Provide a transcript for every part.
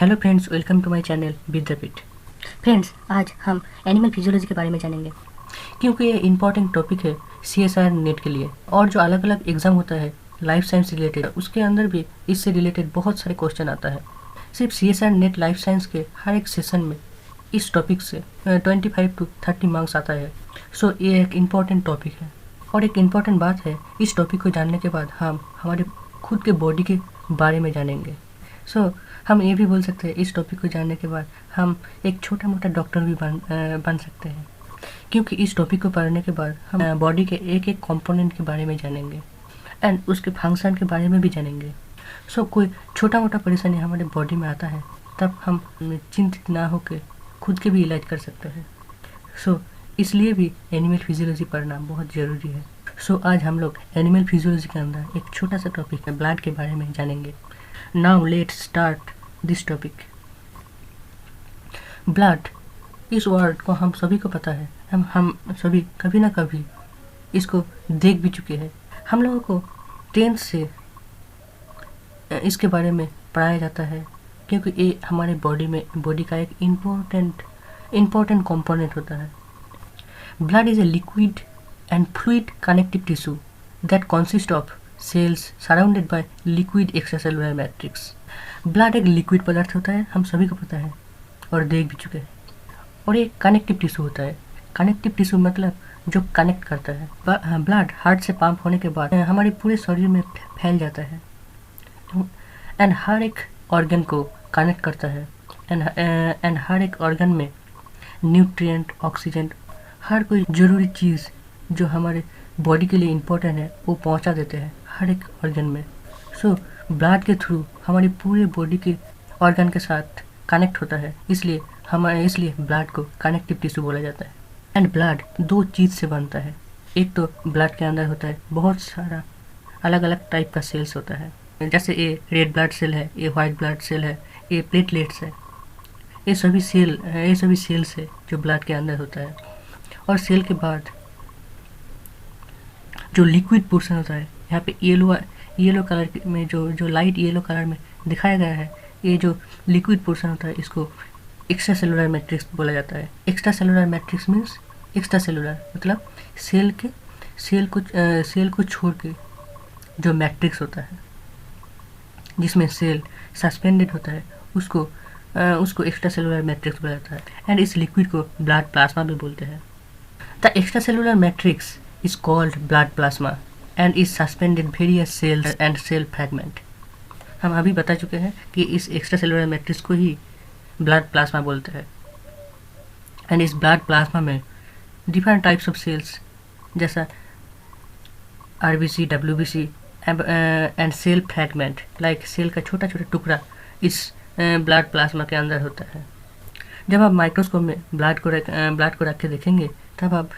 Hello friends, welcome to my channel Vidyapeeth. Friends, आज हम animal physiology के बारे में जानेंगे क्योंकि ये इम्पॉर्टेंट टॉपिक है CSIR नेट के लिए। और जो अलग अलग एग्ज़ाम होता है लाइफ साइंस रिलेटेड, उसके अंदर भी इससे रिलेटेड बहुत सारे क्वेश्चन आता है। सिर्फ CSIR नेट लाइफ साइंस के हर एक सेशन में इस टॉपिक से 25 to 30 मार्क्स आता है। सो ये एक इम्पॉर्टेंट टॉपिक है। और एक इम्पॉर्टेंट बात है, इस टॉपिक को जानने के बाद हम हमारे खुद के बॉडी के बारे में जानेंगे। सो हम ये भी बोल सकते हैं, इस टॉपिक को जानने के बाद हम एक छोटा मोटा डॉक्टर भी बन सकते हैं, क्योंकि इस टॉपिक को पढ़ने के बाद हम बॉडी के एक एक कंपोनेंट के बारे में जानेंगे एंड उसके फंक्शन के बारे में भी जानेंगे। सो कोई छोटा मोटा परेशानी हमारे बॉडी में आता है, तब हम चिंतित ना होकर खुद के भी इलाज कर सकते हैं। सो इसलिए भी एनिमल फिजियोलॉजी पढ़ना बहुत ज़रूरी है। सो आज हम लोग एनिमल फिजियोलॉजी के अंदर एक छोटा सा टॉपिक है, ब्लड के बारे में जानेंगे। Now let's start this topic. Blood, इस वर्ड को हम सभी को पता है, हम सभी कभी ना कभी इसको देख भी चुके हैं। हम लोगों को 10th से इसके बारे में पढ़ाया जाता है, क्योंकि ये हमारे बॉडी का एक इम्पोर्टेंट कंपोनेंट होता है। Blood is a liquid and fluid connective tissue that consist of cells surrounded by liquid extracellular matrix. Blood एक लिक्विड पदार्थ होता है, हम सभी को पता है और देख भी चुके हैं। और ये कनेक्टिव टिश्यू होता है। कनेक्टिव टिश्यू मतलब जो कनेक्ट करता है। ब्लड हार्ट से पंप होने के बाद हमारे पूरे शरीर में फैल जाता है एंड हर एक ऑर्गन को कनेक्ट करता है एंड हर एक ऑर्गन में न्यूट्रिएंट, ऑक्सीजन, हर कोई ज़रूरी चीज़ जो हमारे बॉडी के लिए इम्पोर्टेंट है वो पहुंचा देते हैं हर एक ऑर्गन में। सो ब्लड के थ्रू हमारी पूरे बॉडी के ऑर्गन के साथ कनेक्ट होता है, इसलिए ब्लड को कनेक्टिव टिश्यू बोला जाता है। एंड ब्लड दो चीज़ से बनता है। एक तो ब्लड के अंदर होता है बहुत सारा अलग अलग टाइप का सेल्स होता है, जैसे ये रेड ब्लड सेल है, ये वाइट ब्लड सेल है, ये प्लेटलेट्स है। ये सभी सेल्स है जो ब्लड के अंदर होता है। और सेल के बाद जो लिक्विड पोर्शन होता है, यहाँ पे येलो कलर में जो लाइट येलो कलर में दिखाया गया है, ये जो लिक्विड पोर्शन होता है इसको एक्स्ट्रा सेलुलर मैट्रिक्स बोला जाता है। Extra cellular matrix means extra cellular मतलब सेल को छोड़ के जो मैट्रिक्स होता है जिसमें सेल सस्पेंडेड होता है, उसको एक्स्ट्रा सेलुलर मैट्रिक्स बोला जाता है। एंड इस लिक्विड को ब्लड प्लाज्मा भी बोलते हैं। The extra cellular matrix is called blood plasma and is suspended various cells and cell fragment। हम अभी बता चुके हैं कि इस एक्स्ट्रा सेलुलर मैट्रिक्स को ही ब्लड प्लाज्मा बोलते हैं। एंड इस ब्लड प्लाज्मा में डिफरेंट टाइप्स ऑफ सेल्स जैसा RBC, WBC and cell fragment like cell का छोटा छोटा टुकड़ा इस ब्लड प्लाज्मा के अंदर होता है। जब आप माइक्रोस्कोप में ब्लड को रख के देखेंगे, तब आप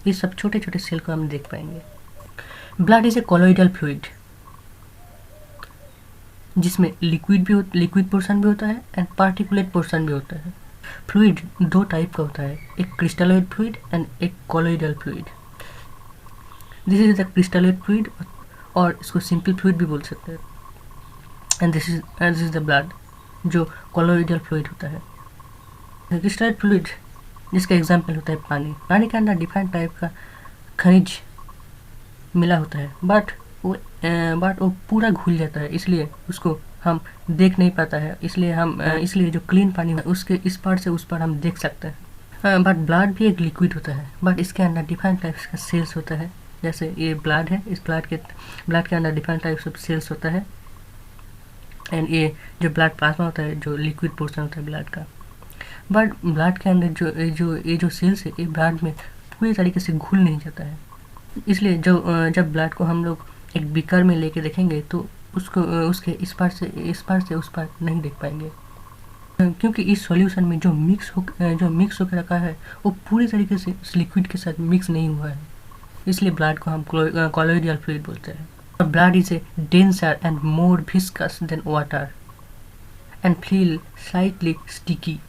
ये सब छोटे छोटे सेल को हम देख पाएंगे। Blood is A colloidal fluid जिसमें लिक्विड पोर्शन भी होता है एंड पार्टिकुलेट पोर्शन भी होता है। फ्लूइड दो टाइप का होता है, एक क्रिस्टलोइड फ्लूइड एंड एक colloidal fluid. This is the crystalloid fluid, और इसको सिंपल फ्लूइड भी बोल सकते हैं। And this is the blood जो कोलोइडल फ्लूइड होता है। क्रिस्टलोइड फ्लूइड जिसका एग्जाम्पल होता है पानी के अंदर डिफरेंट टाइप का खनिज मिला होता है, बट वो पूरा घुल जाता है, इसलिए उसको हम देख नहीं पाता है। इसलिए जो क्लीन पानी है उसके इस पार से उस पार हम देख सकते हैं। बट ब्लड भी एक लिक्विड होता है, बट इसके अंदर डिफरेंट टाइप्स का सेल्स होता है। जैसे ये ब्लड है, इस ब्लड के अंदर डिफरेंट टाइप्स ऑफ सेल्स होता है। एंड ये जो ब्लड प्लाज्मा होता है जो लिक्विड पोर्शन होता है ब्लड का। बट ब्लड के अंदर जो सेल्स है, ये ब्लड में पूरी तरीके से घुल नहीं जाता है। इसलिए जब ब्लड को हम लोग एक बीकर में लेके देखेंगे तो उसके इस पार से उस पार नहीं देख पाएंगे, क्योंकि इस सॉल्यूशन में जो मिक्स होकर रखा है वो पूरी तरीके से उस लिक्विड के साथ मिक्स नहीं हुआ है। इसलिए ब्लड को हम कोलोइडल फ्लूइड बोलते हैं। और blood is a denser and more viscous than water and feel slightly sticky.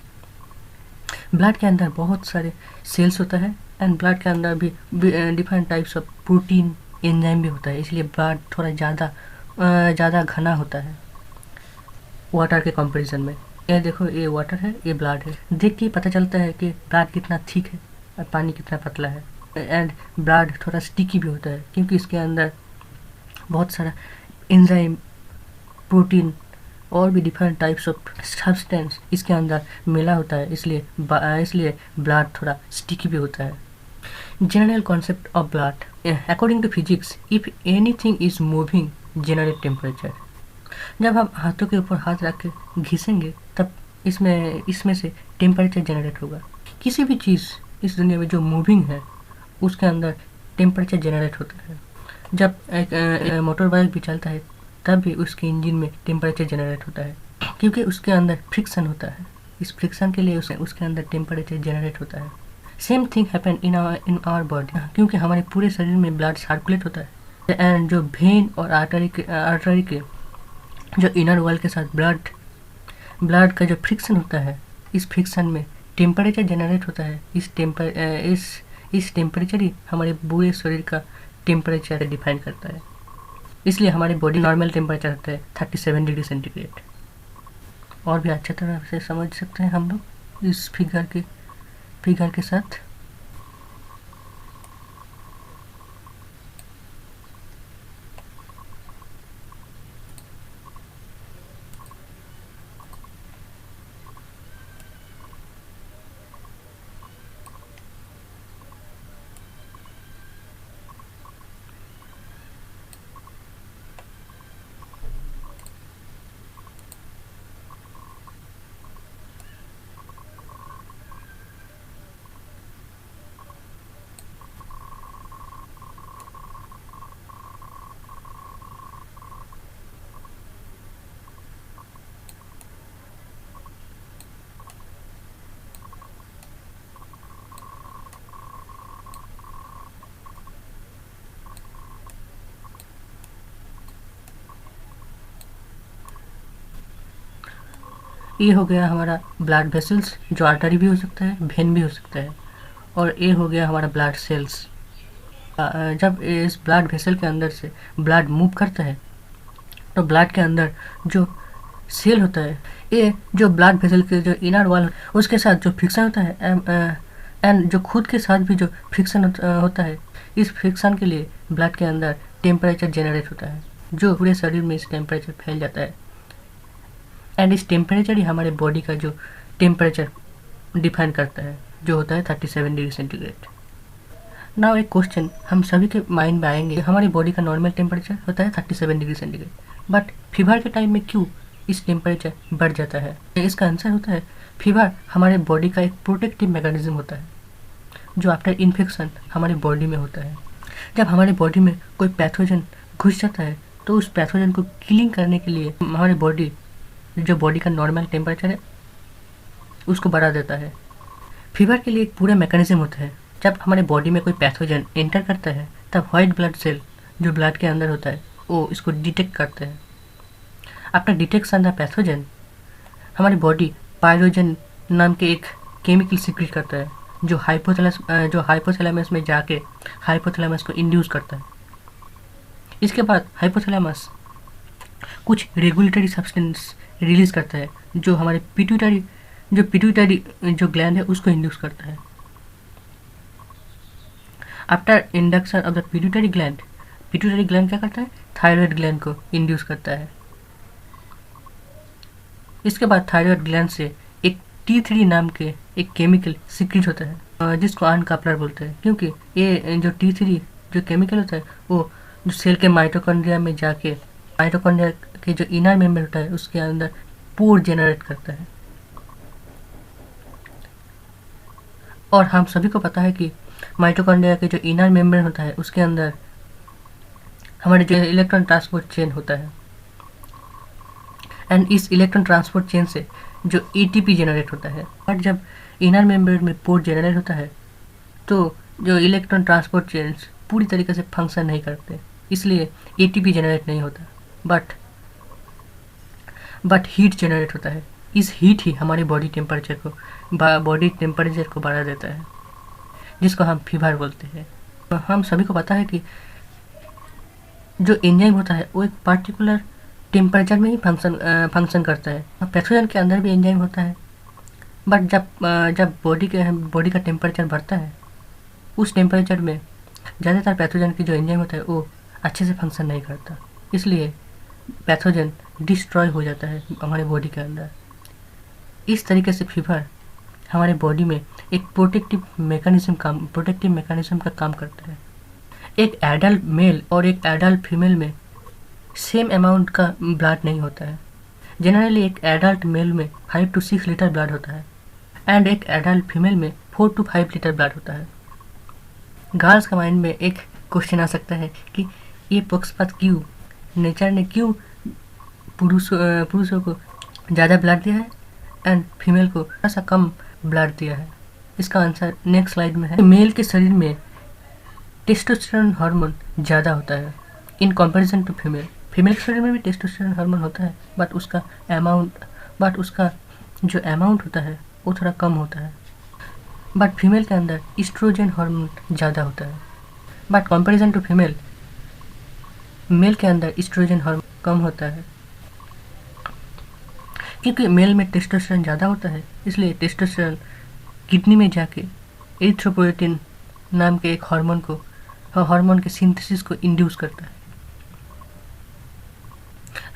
Blood के अंदर बहुत सारे सेल्स होता है एंड ब्लड के अंदर भी different types of protein, enzyme भी होता है, इसलिए ब्लड थोड़ा ज़्यादा घना होता है वाटर के कंपैरिजन में। ये देखो, ये वाटर है, ये ब्लड है। देख के पता चलता है कि ब्लड कितना थिक है और पानी कितना पतला है। एंड ब्लड थोड़ा स्टिकी भी होता है क्योंकि इसके अंदर बहुत सारा एंजाइम, प्रोटीन और भी डिफरेंट टाइप्स ऑफ सब्सटेंस इसके अंदर मिला होता है, इसलिए ब्लड थोड़ा स्टिकी भी होता है। General concept of blood, according to physics, if anything is moving generate temperature. जब हम हाथों के ऊपर हाथ रख के घिसेंगे तब इसमें से टेम्परेचर जनरेट होगा। किसी भी चीज़ इस दुनिया में जो मूविंग है उसके अंदर टेम्परेचर जनरेट होता है। जब एक मोटर बाइक भी चलता है तब भी उसके इंजन में टेम्परेचर जनरेट होता है क्योंकि उसके अंदर फ्रिक्शन होता है। इस फ्रिक्शन के लिए उसके अंदर टेम्परेचर जनरेट होता है। Same thing happen in our body, क्योंकि हमारे पूरे शरीर में ब्लड सर्कुलेट होता है एंड जो वेन और आर्टरी के जो इनर वॉल के साथ ब्लड का जो फ्रिक्शन होता है, इस फ्रिक्शन में टेम्परेचर जनरेट होता है। इस टेम्परेचर ही हमारे पूरे शरीर का टेम्परेचर डिफाइन करता है। इसलिए हमारी बॉडी नॉर्मल टेम्परेचर होता है 37 डिग्री सेंटीग्रेड। और भी अच्छी तरह से समझ सकते हैं हम लोग इस फिगर के साथ। ये हो गया हमारा ब्लड वेसल्स, जो आर्टरी भी हो सकता है, वेन भी हो सकता है। और ये हो गया हमारा ब्लड सेल्स। जब इस ब्लड वेसल के अंदर से ब्लड मूव करता है तो ब्लड के अंदर जो सेल होता है, ये जो ब्लड वेसल के जो इनर वॉल उसके साथ जो फ्रिक्शन होता है एंड जो खुद के साथ भी जो फ्रिक्शन होता है, इस फ्रिक्शन के लिए ब्लड के अंदर टेम्परेचर जनरेट होता है जो पूरे शरीर में इस टेम्परेचर फैल जाता है। एंड इस टेम्परेचर ही हमारे बॉडी का जो टेम्परेचर डिफाइन करता है, जो होता है 37 डिग्री सेंटीग्रेड। नाउ एक क्वेश्चन हम सभी के माइंड में आएंगे, हमारी बॉडी का नॉर्मल टेम्परेचर होता है 37 डिग्री सेंटीग्रेड, बट फीवर के टाइम में क्यों इस टेम्परेचर बढ़ जाता है? इसका आंसर होता है, फीवर हमारे बॉडी का एक प्रोटेक्टिव मैकेनिज्म होता है जो आफ्टर इन्फेक्शन हमारी बॉडी में होता है। जब हमारी बॉडी में कोई पैथोजन घुस जाता है तो उस पैथोजन को किलिंग करने के लिए हमारी बॉडी जो बॉडी का नॉर्मल टेम्परेचर है उसको बढ़ा देता है। फीवर के लिए एक पूरा मैकेनिज्म होता है। जब हमारे बॉडी में कोई पैथोजन एंटर करता है तब वाइट ब्लड सेल जो ब्लड के अंदर होता है वो इसको डिटेक्ट करते हैं। आफ्टर डिटेक्शन द पैथोजन हमारी बॉडी पायरोजन नाम के एक केमिकल सीक्रेट करता है जो हाइपोथैलेमस में जाके हाइपोथैलेमस को इंड्यूस करता है। इसके बाद हाइपोथैलेमस कुछ रेगुलेटरी सब्सटेंस रिलीज करता है जो हमारे पिट्यूटरी जो ग्लैंड है उसको इंड्यूस करता है। After induction of the pituitary gland क्या करता है? थायराइड ग्लैंड को इंड्यूस करता है। इसके बाद थायराइड ग्लैंड से एक T3 नाम के एक केमिकल सीक्रेट होता है जिसको आन कापलर बोलते हैं, क्योंकि ये जो T3 जो केमिकल होता है वो जो सेल के माइटोकॉन्ड्रिया में जाके माइटोकॉन्ड्रिया के जो इनर मेम्बर होता है उसके अंदर पोर जनरेट करता है। और हम सभी को पता है कि माइटोकॉन्ड्रिया के जो इनर मेम्बर होता है उसके अंदर हमारे जो इलेक्ट्रॉन ट्रांसपोर्ट चेन होता है एंड इस इलेक्ट्रॉन ट्रांसपोर्ट चेन से जो ATP जनरेट होता है। बट जब इनर मेम्बर में पोर जनरेट होता है तो जो इलेक्ट्रॉन ट्रांसपोर्ट चेन्स पूरी तरीके से फंक्शन नहीं करते, इसलिए ATP जनरेट नहीं होता, बट हीट जनरेट होता है। इस हीट ही हमारी बॉडी टेम्परेचर को बढ़ा देता है, जिसको हम फीवर बोलते हैं। तो हम सभी को पता है कि जो एंजाइम होता है वो एक पार्टिकुलर टेम्परेचर में ही फंक्शन करता है। पैथोजन के अंदर भी एंजाइम होता है, बट जब बॉडी का टेम्परेचर बढ़ता है, उस टेम्परेचर में ज़्यादातर पैथोजन की जो एंजाइम होता है वो अच्छे से फंक्शन नहीं करता, इसलिए पैथोजन डिस्ट्रॉय हो जाता है हमारे बॉडी के अंदर। इस तरीके से फीवर हमारे बॉडी में एक प्रोटेक्टिव मैकेनिज्म का काम करता है। एक एडल्ट मेल और एक एडल्ट फीमेल में सेम अमाउंट का ब्लड नहीं होता है। जनरली एक एडल्ट मेल में 5 to 6 लीटर ब्लड होता है एंड एक एडल्ट फीमेल में 4 to 5 लीटर ब्लड होता है। गर्ल्स का माइंड में एक क्वेश्चन आ सकता है कि ये पक्षपात क्यों, नेचर ने क्यों पुरुषों को ज़्यादा ब्लड दिया है एंड फीमेल को थोड़ा सा कम ब्लड दिया है। इसका आंसर नेक्स्ट स्लाइड में है। मेल के शरीर में टेस्टोस्टेरोन हार्मोन ज़्यादा होता है in comparison to female. Female के शरीर में भी टेस्टोस्टेरोन हार्मोन होता है, बट उसका जो अमाउंट होता है वो थोड़ा कम होता है। बट फीमेल के अंदर एस्ट्रोजन हार्मोन ज़्यादा होता है, but comparison to female male के अंदर एस्ट्रोजन हार्मोन कम होता है। क्योंकि मेल में टेस्टोस्टेरोन ज़्यादा होता है, इसलिए टेस्टोस्टेरोन किडनी में जाके एरिथ्रोपोएटिन नाम के एक हार्मोन के सिंथेसिस को इंड्यूस करता है।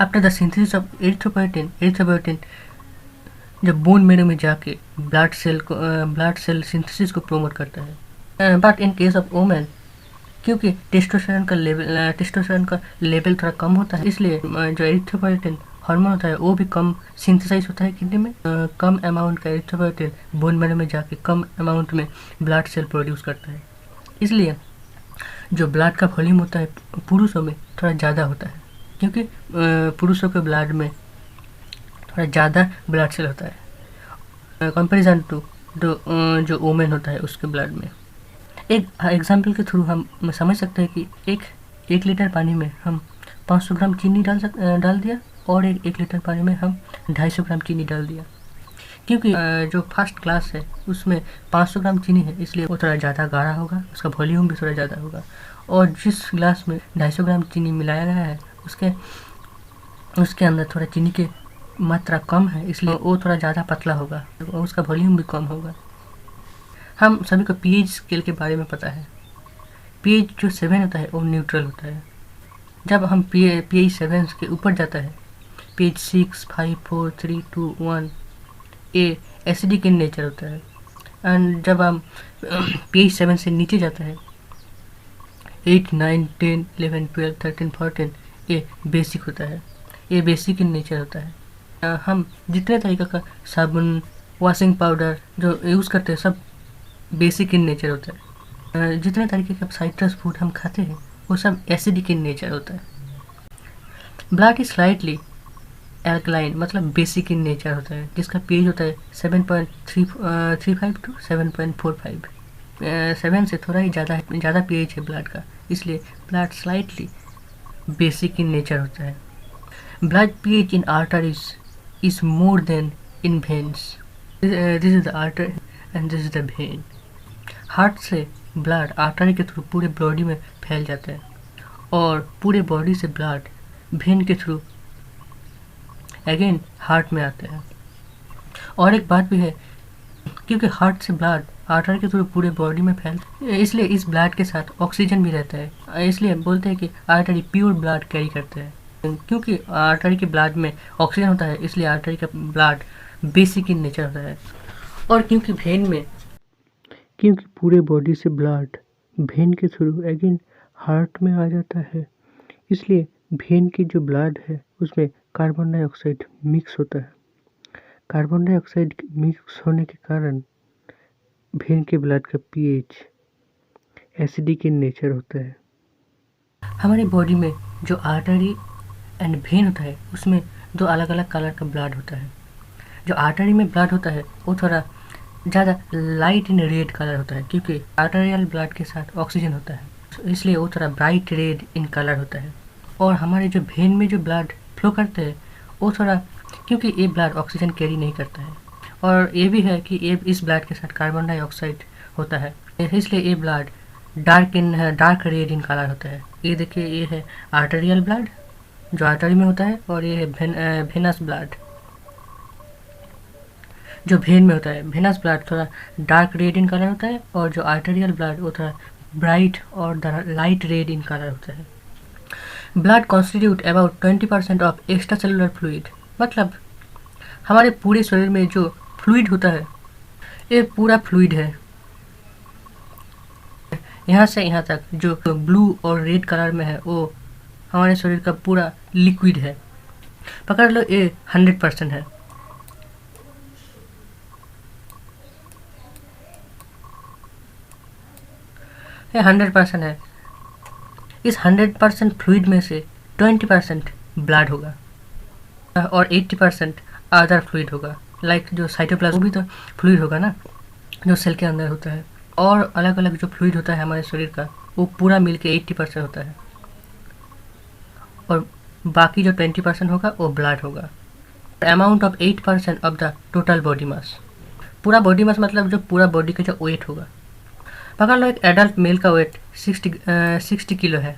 After the synthesis of erythropoietin जब बोन मैरो में जाके ब्लड सेल सिंथेसिस को प्रमोट करता है। But in case of women, क्योंकि टेस्टोस्टेरोन का लेवल थोड़ा कम होता है, इसलिए जो एरिथ्रोपोएटिन हार्मोन होता है वो भी कम सिंथेसाइज होता है किडनी में। कम अमाउंट का एरिथ्रोपोएटिन बोन मैरो में जाके कम अमाउंट में ब्लड सेल प्रोड्यूस करता है, इसलिए जो ब्लड का वॉल्यूम होता है पुरुषों में थोड़ा ज़्यादा होता है, क्योंकि पुरुषों के ब्लड में थोड़ा ज़्यादा ब्लड सेल होता है कंपैरिजन टू जो वुमेन होता है उसके ब्लड में। एक एग्जांपल के थ्रू हम समझ सकते हैं कि एक लीटर पानी में हम 500 ग्राम चीनी डाल दिया और एक लीटर पानी में हम 250 ग्राम चीनी डाल दिया। क्योंकि जो फर्स्ट ग्लास है उसमें 500 ग्राम चीनी है, इसलिए वो थोड़ा ज़्यादा गाढ़ा होगा, उसका वॉल्यूम भी थोड़ा ज़्यादा होगा। और जिस ग्लास में 250 ग्राम चीनी मिलाया गया है उसके अंदर थोड़ा चीनी की मात्रा कम है, इसलिए वो थोड़ा ज़्यादा पतला होगा और उसका वॉल्यूम भी कम होगा। हम सभी को पीएच स्केल के बारे में पता है। पीएच जो 7 होता है वो न्यूट्रल होता है। जब हम पीएच 7 के ऊपर जाता है, पीएच 6, 5, 4, 3, 2, 1 ये एसिडिक इन नेचर होता है। एंड जब हम पीएच 7 से नीचे जाता है, 8, 9, 10, 11, 12, 13, 14 ये बेसिक होता है, ये बेसिक इन नेचर होता है। हम जितने तरीके का साबुन, वॉशिंग पाउडर जो यूज़ करते हैं सब बेसिक इन नेचर होता है। जितने तरीके के साइट्रस फूड हम खाते हैं वो सब एसिडिक इन नेचर होता है। ब्लड इज स्लाइटली एल्कलाइन मतलब बेसिक इन नेचर होता है, जिसका पीएच होता है 7.35 to 7.45। 7 से थोड़ा ही ज़्यादा पीएच है ब्लड का, इसलिए blood slightly basic in nature होता है। Blood pH in arteries is more then in veins. This is the artery and this is the when. Heart से ब्लड आर्टरी के थ्रू पूरे बॉडी में फैल जाता है और पूरे बॉडी से ब्लड वेन के थ्रू अगेन हार्ट में आते हैं। और एक बात भी है, क्योंकि हार्ट से ब्लड आर्टरी के थ्रू पूरे बॉडी में फैलता है, इसलिए इस ब्लड के साथ ऑक्सीजन भी रहता है। इसलिए बोलते हैं कि आर्टरी प्योर ब्लड कैरी करते हैं। क्योंकि आर्टरी के ब्लड में ऑक्सीजन होता है, इसलिए आर्टरी का ब्लड बेसिक इन नेचर होता है। और क्योंकि पूरे बॉडी से ब्लड वेन के थ्रू अगेन हार्ट में आ जाता है, इसलिए वेन की जो ब्लड है उसमें कार्बन डाइऑक्साइड मिक्स होता है। कार्बन डाइऑक्साइड मिक्स होने के कारण वेन के ब्लड का पीएच एसिडिक इन नेचर होता है। हमारे बॉडी में जो आर्टरी एंड वेन होता है उसमें 2 अलग अलग कलर का ब्लड होता है। जो आर्टरी में ब्लड होता है वो थोड़ा ज़्यादा लाइट इन रेड कलर होता है, क्योंकि आर्टरियल ब्लड के साथ ऑक्सीजन होता है, इसलिए वो थोड़ा ब्राइट रेड इन कलर होता है। और हमारे जो वेन में जो ब्लड फ्लो करते हैं वो थोड़ा, क्योंकि ये ब्लड ऑक्सीजन कैरी नहीं करता है, और ये भी है कि ये इस ब्लड के साथ कार्बन डाइऑक्साइड होता है, इसलिए ये blood dark red in colour होता है। ये देखिए, ये है आर्टरियल ब्लड जो आर्टरी में होता है, और ये है वेनस ब्लड जो वेन में होता है। वेनस ब्लड थोड़ा डार्क रेड इन कलर होता है, और जो आर्टेरियल ब्लड वो थोड़ा ब्राइट और लाइट रेड इन कलर होता है। Blood constitute about 20% of extra cellular fluid, मतलब हमारे पूरे शरीर में जो फ्लूइड होता है ये पूरा फ्लूइड है। यहाँ से यहाँ तक जो ब्लू और रेड कलर में है वो हमारे शरीर का पूरा लिक्विड है। पकड़ लो ये 100% है। ये 100% है। इस 100% फ्लूइड में से 20% ब्लड होगा और 80% अदर फ्लूइड होगा। लाइक जो साइटोप्लाज्म भी तो फ्लूइड होगा ना, जो सेल के अंदर होता है। और अलग अलग जो फ्लूइड होता है हमारे शरीर का वो पूरा मिलके 80% होता है, और बाकी जो 20% होगा वो ब्लड होगा। Amount of 8% of the total body mass. पूरा बॉडी मास मतलब जो पूरा बॉडी का जो वेट होगा। पकड़ लो एक एडल्ट मेल का वेट 60 किलो है।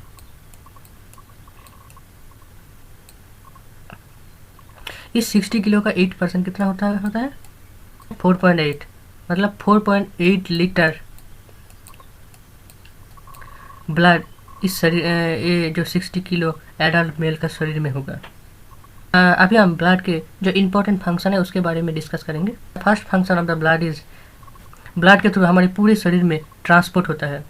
इस 60 किलो का 8% कितना होता है 4.8, मतलब 4.8 लीटर ब्लड इस शरीर ये जो 60 किलो एडल्ट मेल का शरीर में होगा। अभी हम ब्लड के जो इम्पोर्टेंट फंक्शन है उसके बारे में डिस्कस करेंगे। First function of the blood is, blood के थ्रू हमारे पूरे शरीर में ट्रांसपोर्ट होता है।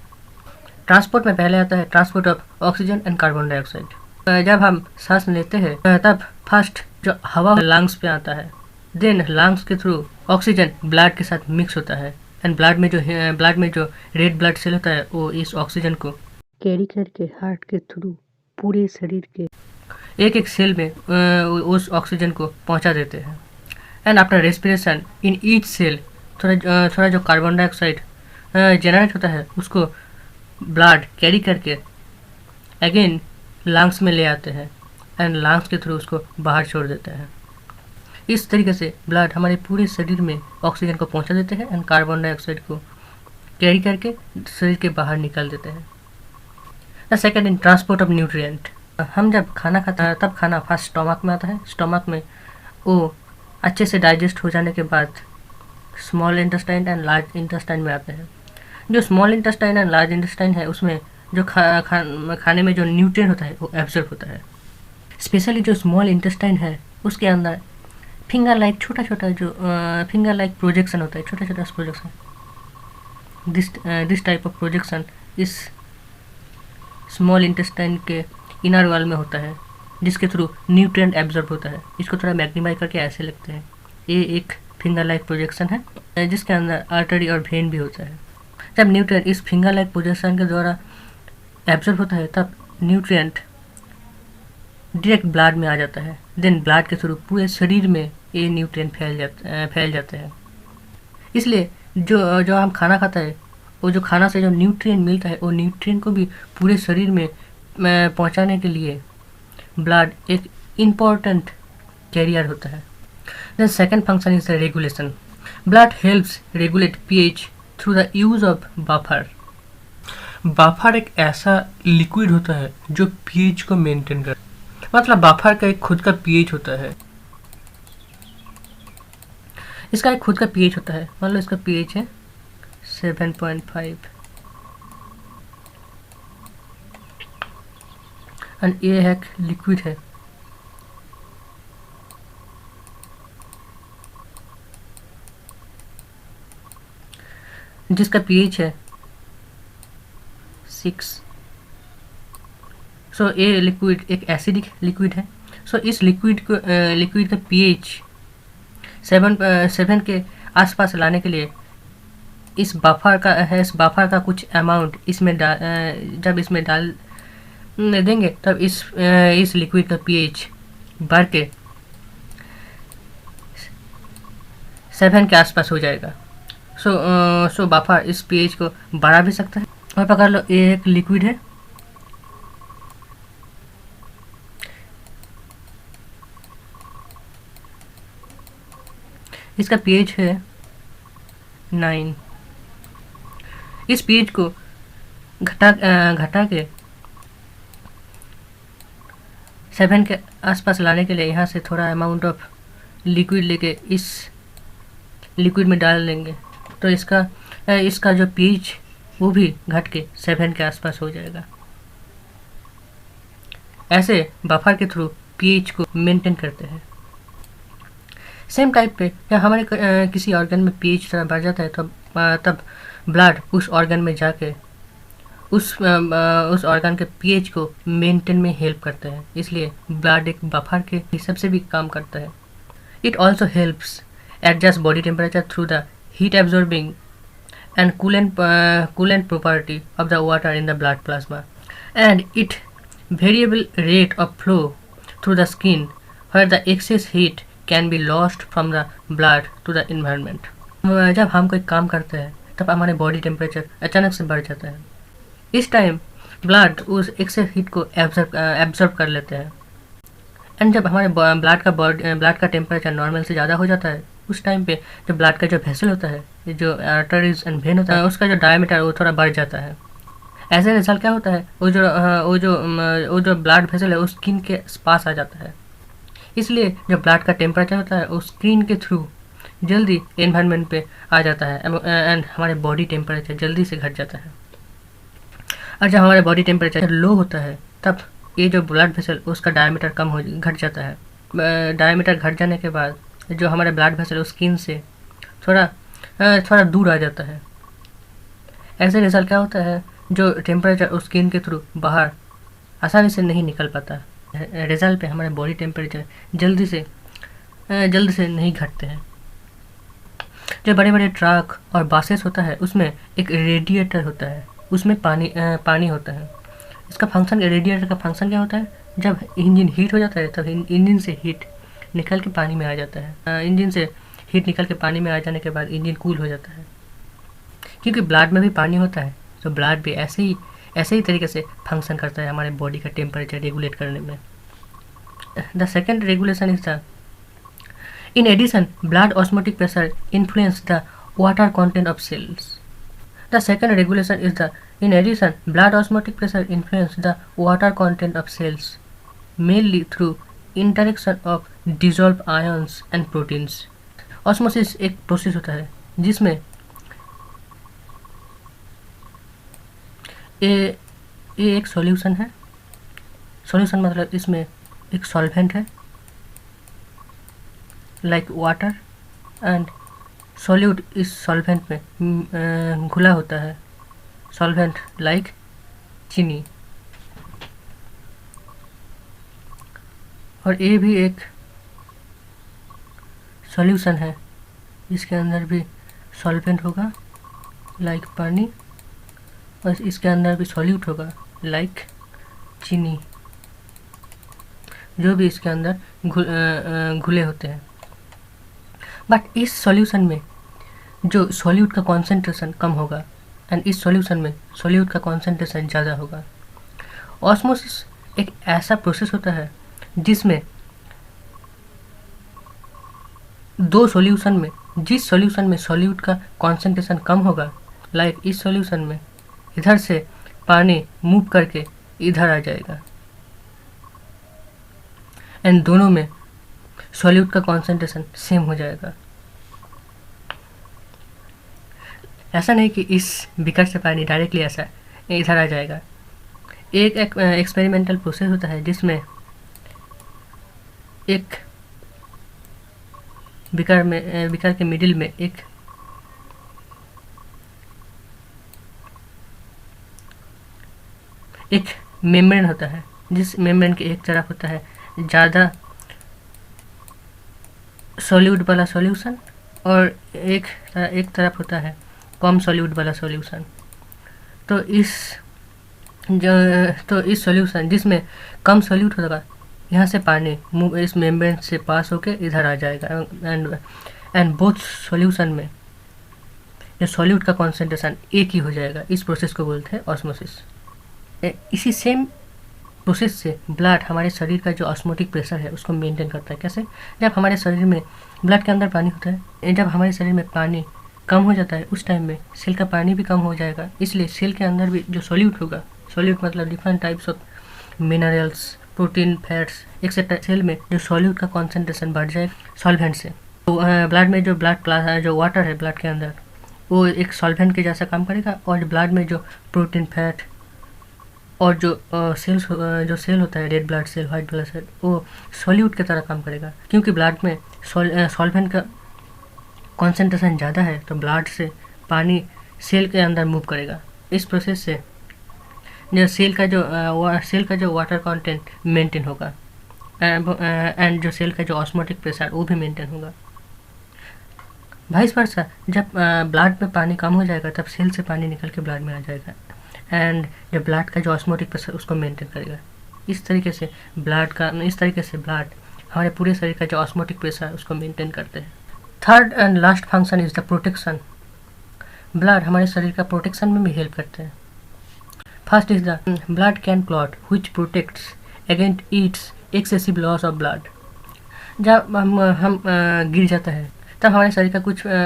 ट्रांसपोर्ट में पहले आता है transport of oxygen and carbon dioxide. जब हम सांस लेते हैं तब फर्स्ट जो हवा लंग्स पे आता है, देन लंग्स के थ्रू ऑक्सीजन ब्लड के साथ मिक्स होता है, एंड ब्लड में जो रेड ब्लड सेल होता है वो इस ऑक्सीजन को कैरी करके हार्ट के थ्रू पूरे शरीर के एक एक सेल में उस ऑक्सीजन को पहुंचा देते हैं। And after respiration in each cell थोड़ा जो कार्बन डाइऑक्साइड जनरेट होता है उसको ब्लड कैरी करके अगेन लंग्स में ले आते हैं, एंड लंग्स के थ्रू उसको बाहर छोड़ देते हैं। इस तरीके से ब्लड हमारे पूरे शरीर में ऑक्सीजन को पहुंचा देते हैं एंड कार्बन डाइऑक्साइड को कैरी करके शरीर के बाहर निकाल देते हैं। The second in transport of nutrient. हम जब खाना खाते हैं तब खाना फर्स्ट स्टोमक में आता है। स्टोमक में वो अच्छे से डाइजेस्ट हो जाने के बाद small intestine and large intestine में आते हैं। जो small intestine and large intestine है उसमें जो खाने में जो न्यूट्रिएंट होता है वो एब्जॉर्ब होता है। स्पेशली जो स्मॉल इंटेस्टाइन है उसके अंदर फिंगर लाइक छोटा छोटा जो फिंगर लाइक प्रोजेक्शन होता है, छोटा छोटा projection. This type of projection इस स्मॉल इंटेस्टाइन के इनर वॉल में होता है, जिसके थ्रू न्यूट्रिएंट एब्जॉर्ब होता है। इसको थोड़ा मैग्नीफाई करके ऐसे लिखते हैं। ये एक फिंगर लाइक प्रोजेक्शन है जिसके अंदर आर्टरी और वेन भी होता है। जब न्यूट्रिएंट इस फिंगर लाइक प्रोजेक्शन के द्वारा एब्जॉर्ब होता है तब न्यूट्रिएंट डायरेक्ट ब्लड में आ जाता है। देन ब्लड के थ्रू पूरे शरीर में ये न्यूट्रिएंट फैल जाते हैं। इसलिए जो हम खाना खाता है वो जो खाना से जो न्यूट्रिएंट मिलता है वो न्यूट्रिएंट को भी पूरे शरीर में पहुंचाने के लिए ब्लड एक इम्पॉर्टेंट कैरियर होता है। The second function is regulation. Blood helps regulate pH through the use of buffer. Buffer एक ऐसा लिक्विड होता है जो पीएच को मेंटेन करता है, मतलब बफर का एक खुद का पीएच होता है। इसका एक खुद का पीएच होता है। मान लो इसका पीएच है 7.5 एंड ये एक लिक्विड है। जिसका पीएच है 6। सो ये लिक्विड एक एसिडिक लिक्विड है। सो इस लिक्विड का पीएच 7 के आसपास लाने के लिए इस बफर का कुछ अमाउंट इसमें जब इसमें डाल देंगे तब इस लिक्विड का पीएच बढ़ के 7 के आसपास हो जाएगा। सो बफर इस पीएच को बढ़ा भी सकता है। और पकड़ लो ये एक लिक्विड है। इसका पीएच है 9। इस पीएच को घटा के 7 के आसपास लाने के लिए यहाँ से थोड़ा अमाउंट ऑफ लिक्विड लेके इस लिक्विड में डाल देंगे, तो इसका जो पीएच वो भी घट के 7 के आसपास हो जाएगा। ऐसे बफर के थ्रू पीएच को मेंटेन करते हैं। सेम टाइप पे या हमारे किसी ऑर्गन में पीएच थोड़ा बढ़ जाता है तब ब्लड उस ऑर्गन में जाके उस ऑर्गन के पीएच को मेंटेन में हेल्प करते हैं, इसलिए ब्लड एक बफर के हिसाब से भी काम करता है। It also helps adjust body temperature through the heat absorbing and coolant property of the water in the blood plasma, and it variable rate of flow through the skin where the excess heat can be lost from the blood to the environment. जब हम कोई काम करते हैं तब हमारे body temperature अचानक से बढ़ जाता है। इस टाइम ब्लड उस एक्सेस हीट को एब्जॉर्ब कर लेते हैं, एंड जब हमारे ब्लड का टेम्परेचर नॉर्मल से ज़्यादा हो जाता है उस टाइम पे जो ब्लड का जो वेसल होता है, जो आर्टरीज एंड वेन होता है, उसका जो डायमीटर वो थोड़ा बढ़ जाता है। ऐसे रिजल्ट क्या होता है, वो जो ब्लड वेसल है वो स्किन के पास आ जाता है, इसलिए जो ब्लड का टेम्परेचर होता है वो स्किन के थ्रू जल्दी एनवायरनमेंट पे आ जाता है एंड हमारे बॉडी टेम्परेचर जल्दी से घट जाता है। और जब हमारे बॉडी टेम्परेचर लो होता है तब ये जो ब्लड वेसल उसका डायमीटर घट जाता है। डायमीटर घट जाने के बाद जो हमारे ब्लड वेसल उस स्किन से थोड़ा दूर आ जाता है। ऐसे रिजल्ट क्या होता है, जो टेम्परेचर उस स्किन के थ्रू बाहर आसानी से नहीं निकल पाता। रिजल्ट पे हमारे बॉडी टेम्परेचर जल्दी से नहीं घटते हैं। जो बड़े बड़े ट्रक और बसेस होता है उसमें एक रेडिएटर होता है, उसमें पानी होता है। इसका फंक्शन, रेडिएटर का फंक्शन क्या होता है, जब इंजन हीट हो जाता है तब इंजन से हीट निकल के पानी में आ जाता है। इंजन से हीट निकल के पानी में आ जाने के बाद इंजन कूल हो जाता है। क्योंकि ब्लड में भी पानी होता है तो ब्लड भी ऐसे ही तरीके से फंक्शन करता है हमारे बॉडी का टेम्परेचर रेगुलेट करने में। The second regulation is the in addition blood osmotic pressure influence the water content of cells. The second regulation is the in addition blood osmotic pressure influence the water content of cells mainly through interaction of dissolved ions and proteins. Osmosis एक process होता है जिसमें ये एक solution है। Solution मतलब इसमें एक सॉल्वेंट है लाइक वाटर, एंड सॉल्यूट इस सॉल्वेंट में घुला होता है, सॉल्वेंट लाइक चीनी। और ये भी एक सॉल्यूशन है, इसके अंदर भी सॉल्वेंट होगा लाइक पानी, और इसके अंदर भी सॉल्यूट होगा लाइक चीनी, जो भी इसके अंदर घुले होते हैं। बट इस सॉल्यूशन में जो सॉल्यूट का कॉन्सेंट्रेशन कम होगा एंड इस सॉल्यूशन में सॉल्यूट का कॉन्सेंट्रेशन ज़्यादा होगा। ऑस्मोसिस एक ऐसा प्रोसेस होता है जिसमें दो सॉल्यूशन में, जिस सॉल्यूशन में सॉल्यूट का कॉन्सेंट्रेशन कम होगा, लाइक इस सॉल्यूशन में इधर से पानी मूव करके इधर आ जाएगा, एंड दोनों में सॉल्यूट का कॉन्सेंट्रेशन सेम हो जाएगा। ऐसा नहीं कि इस बीकर से पानी डायरेक्टली ऐसा इधर आ जाएगा। एक एक्सपेरिमेंटल प्रोसेस होता है जिसमें एक बीकर के मिडिल में एक मेम्ब्रेन होता है, जिस मेम्ब्रेन के एक तरफ होता है ज़्यादा सॉल्यूट वाला सॉल्यूशन और एक तरफ होता है कम सॉल्यूट वाला सॉल्यूशन। तो इस सॉल्यूशन जिसमें कम सॉल्यूट होगा, यहाँ से पानी इस मेम्ब्रेन से पास होके इधर आ जाएगा, एंड बोथ सॉल्यूशन में जो सॉल्यूट का कॉन्सेंट्रेशन एक ही हो जाएगा। इस प्रोसेस को बोलते हैं ऑस्मोसिस। इसी सेम प्रोसेस से ब्लड हमारे शरीर का जो ऑस्मोटिक प्रेशर है उसको मेंटेन करता है। कैसे? जब हमारे शरीर में ब्लड के अंदर पानी होता है, जब हमारे शरीर में पानी कम हो जाता है उस टाइम में सेल का पानी भी कम हो जाएगा, इसलिए सेल के अंदर भी जो सॉल्यूट होगा, सॉल्यूट मतलब different types of minerals, protein, fats etcetera cell में जो सॉल्यूट का कॉन्सेंट्रेशन बढ़ जाए सॉल्वेंट से। तो ब्लड में जो जो वाटर है ब्लड के अंदर वो एक सॉल्वेंट के जैसा काम करेगा, और ब्लड में जो प्रोटीन, फैट और जो सेल होता है red blood cell, white blood cell, वो सॉल्यूट की तरह काम करेगा। क्योंकि ब्लड में सॉल्वेंट का कॉन्सेंट्रेशन ज़्यादा है तो ब्लड से पानी सेल के अंदर मूव करेगा। इस प्रोसेस से जो सेल का जो वाटर कंटेंट मेंटेन होगा, एंड जो सेल का जो ऑस्मोटिक प्रेशर वो भी मेंटेन होगा। वाइस वर्सा, जब ब्लड में पानी कम हो जाएगा तब सेल से पानी निकल के ब्लड में आ जाएगा, एंड जब ब्लड का जो ऑस्मोटिक प्रेशर उसको मेंटेन करेगा। इस तरीके से ब्लड हमारे पूरे शरीर का जो ऑस्मोटिक प्रेशर उसको मेंटेन करते हैं। Third and last function is the protection. Blood हमारे शरीर का प्रोटेक्शन में भी हेल्प करते हैं। First is the blood can clot which protects against it's excessive loss of blood. जब हम गिर जाता है तब हमारे शरीर का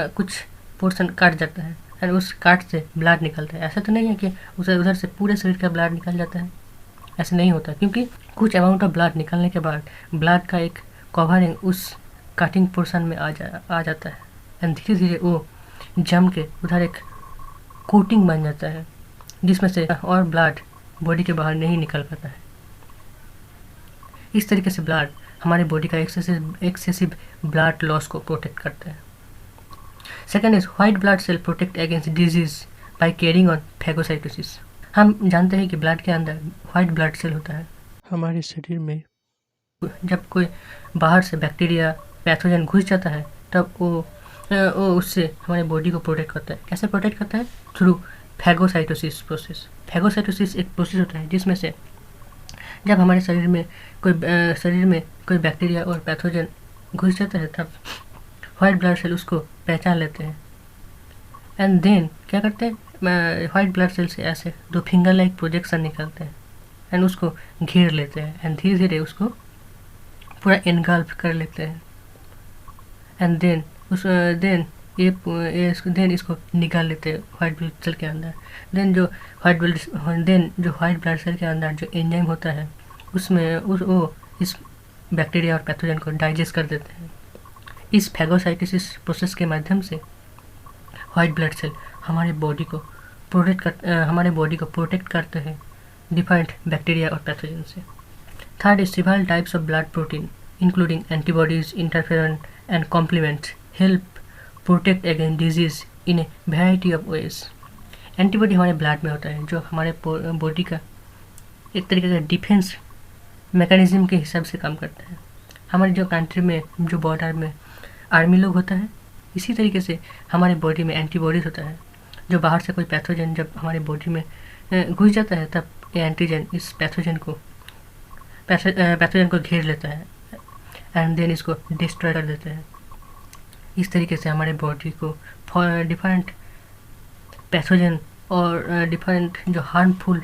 कुछ पोर्शन काट जाता है, एंड उस काट से ब्लड निकलता है। ऐसा तो नहीं है कि उधर से पूरे शरीर का ब्लड निकल जाता है, ऐसा नहीं होता, क्योंकि कुछ अमाउंट ऑफ ब्लड निकलने के बाद ब्लड का एक कवरिंग उस कटिंग पोर्शन में आ जाता है, एंड धीरे धीरे वो जम के उधर एक कोटिंग बन जाता है, जिसमें से और ब्लड बॉडी के बाहर नहीं निकल पाता है। इस तरीके से ब्लड हमारे बॉडी का एक्सेसिव ब्लड लॉस को प्रोटेक्ट करता है। Second is white blood cell protect against disease by carrying on phagocytosis. हम जानते हैं कि ब्लड के अंदर व्हाइट ब्लड सेल होता है। हमारे शरीर में जब कोई बाहर से बैक्टीरिया, पैथोजन घुस जाता है तब वो उससे हमारे बॉडी को प्रोटेक्ट करता है। कैसे प्रोटेक्ट करता है? Through phagocytosis process. फैगोसाइटोसिस एक प्रोसेस होता है जिसमें से जब हमारे शरीर में कोई बैक्टीरिया और पैथोजन घुस जाता है तब वाइट ब्लड सेल उसको पहचान लेते हैं, एंड देन क्या करते हैं, वाइट ब्लड सेल से ऐसे दो फिंगर लाइक प्रोजेक्शन निकलते हैं, एंड उसको घेर लेते हैं, एंड धीरे धीरे उसको पूरा एनगल्फ कर लेते हैं, एंड देन इसको निकाल लेते हैं वाइट ब्लड सेल के अंदर। देन जो वाइट ब्लड सेल के अंदर जो एंजाइम होता है उसमें वो इस बैक्टीरिया और पैथोजन को डाइजेस्ट कर देते हैं। इस फैगोसाइटोसिस प्रोसेस के माध्यम से वाइट ब्लड सेल हमारे बॉडी को प्रोटेक्ट करते हैं डिफरेंट बैक्टीरिया और पैथोजन से। Third is several types of blood protein including antibodies, interferon and complements help protect against disease in a variety of ways. Antibody हमारे ब्लड में होता है जो हमारे बॉडी का एक तरीके का डिफेंस मैकेनिज्म के हिसाब से काम करता है। हमारे जो कंट्री में जो बॉर्डर में आर्मी लोग होता है, इसी तरीके से हमारे बॉडी में एंटीबॉडीज होता है। जो बाहर से कोई पैथोजन जब हमारे बॉडी में घुस जाता है तब ये एंटीजन इस पैथोजन को घेर लेता है, एंड देन इसको डिस्ट्रॉय कर देते हैं। इस तरीके से हमारे बॉडी को डिफरेंट पैथोजन और डिफरेंट जो हार्मफुल,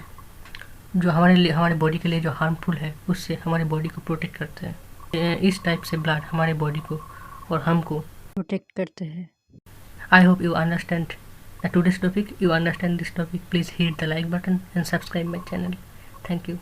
जो हमारे बॉडी के लिए जो हार्मफुल है उससे हमारे बॉडी को प्रोटेक्ट करते हैं। इस टाइप से ब्लड हमारे बॉडी को और हमको प्रोटेक्ट करते हैं। I hope you understand today's topic. You understand this topic, please hit the like button and subscribe my channel. Thank you.